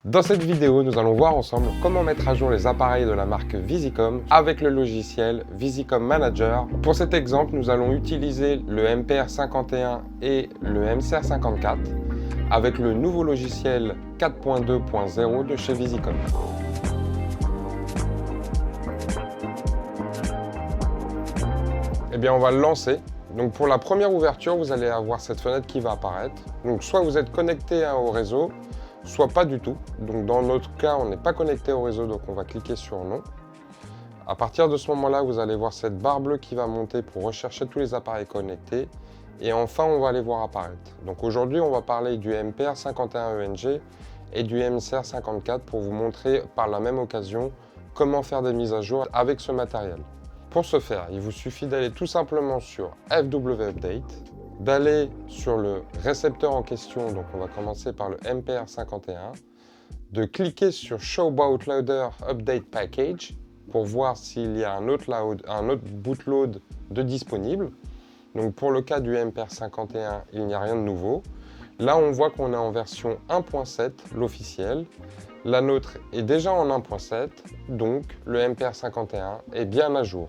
Dans cette vidéo, nous allons voir ensemble comment mettre à jour les appareils de la marque Visicom avec le logiciel Visicom Manager. Pour cet exemple, nous allons utiliser le MPR51 et le MCR54 avec le nouveau logiciel 4.2.0 de chez Visicom. Eh bien, on va le lancer. Donc pour la première ouverture, vous allez avoir cette fenêtre qui va apparaître. Donc soit vous êtes connecté au réseau, soit pas du tout. Donc dans notre cas, on n'est pas connecté au réseau, donc on va cliquer sur non. À partir de ce moment-là, vous allez voir cette barre bleue qui va monter pour rechercher tous les appareils connectés. Et enfin, on va les voir apparaître. Donc aujourd'hui, on va parler du MPR51ENG et du MCR54 pour vous montrer par la même occasion comment faire des mises à jour avec ce matériel. Pour ce faire, il vous suffit d'aller tout simplement sur FW Update, d'aller sur le récepteur en question, donc on va commencer par le MPR51, de cliquer sur Show Bootloader Update Package pour voir s'il y a un autre bootload de disponible. Donc pour le cas du MPR51, il n'y a rien de nouveau. Là, on voit qu'on est en version 1.7, l'officiel. La nôtre est déjà en 1.7, donc le MPR51 est bien à jour.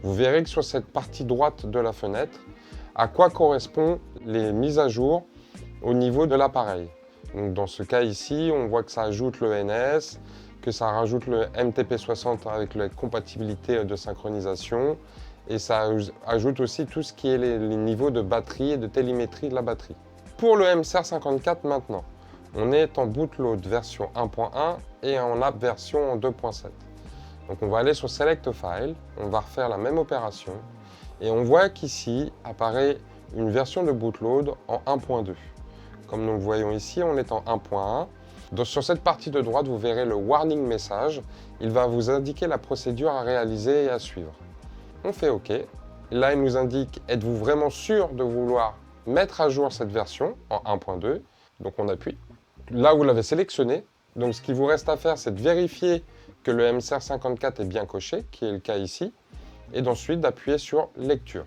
Vous verrez que sur cette partie droite de la fenêtre, à quoi correspondent les mises à jour au niveau de l'appareil. Donc dans ce cas ici, on voit que ça ajoute le NS, que ça rajoute le MTP60 avec la compatibilité de synchronisation, et ça ajoute aussi tout ce qui est les niveaux de batterie et de télémétrie de la batterie. Pour le MCR54 maintenant, on est en bootload version 1.1 et en app version 2.7. Donc on va aller sur Select File, on va refaire la même opération et on voit qu'ici apparaît une version de bootload en 1.2. Comme nous le voyons ici, on est en 1.1. Donc sur cette partie de droite, vous verrez le warning message. Il va vous indiquer la procédure à réaliser et à suivre. On fait OK. Là, il nous indique, êtes-vous vraiment sûr de vouloir mettre à jour cette version en 1.2? Donc on appuie. Là, vous l'avez sélectionné. Donc ce qu'il vous reste à faire, c'est de vérifier que le MCR54 est bien coché, qui est le cas ici, et ensuite d'appuyer sur Lecture.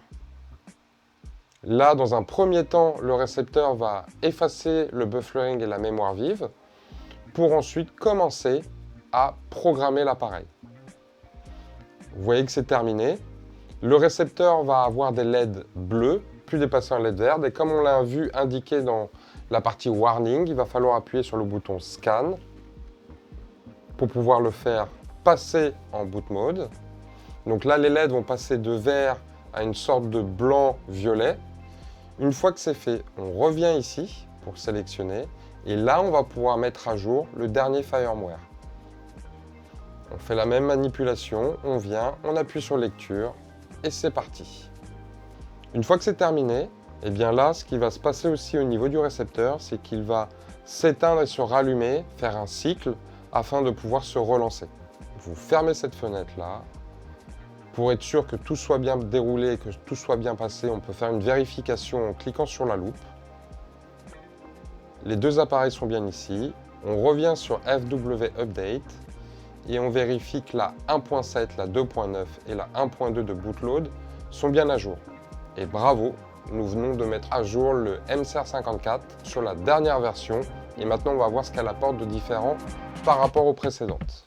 Là, dans un premier temps, le récepteur va effacer le buffering et la mémoire vive pour ensuite commencer à programmer l'appareil. Vous voyez que c'est terminé. Le récepteur va avoir des LED bleus, puis dépasser un LED vert, et comme on l'a vu indiqué dans la partie Warning, il va falloir appuyer sur le bouton Scan pour pouvoir le faire passer en boot mode. Donc là, les LED vont passer de vert à une sorte de blanc-violet. Une fois que c'est fait, on revient ici pour sélectionner. Et là, on va pouvoir mettre à jour le dernier firmware. On fait la même manipulation, on vient, on appuie sur lecture et c'est parti. Une fois que c'est terminé, et bien là, ce qui va se passer aussi au niveau du récepteur, c'est qu'il va s'éteindre et se rallumer, faire un cycle afin de pouvoir se relancer. Vous fermez cette fenêtre-là. Pour être sûr que tout soit bien déroulé et que tout soit bien passé, on peut faire une vérification en cliquant sur la loupe. Les deux appareils sont bien ici. On revient sur FW Update et on vérifie que la 1.7, la 2.9 et la 1.2 de bootload sont bien à jour. Et bravo, nous venons de mettre à jour le MCR54 sur la dernière version et maintenant on va voir ce qu'elle apporte de différent par rapport aux précédentes.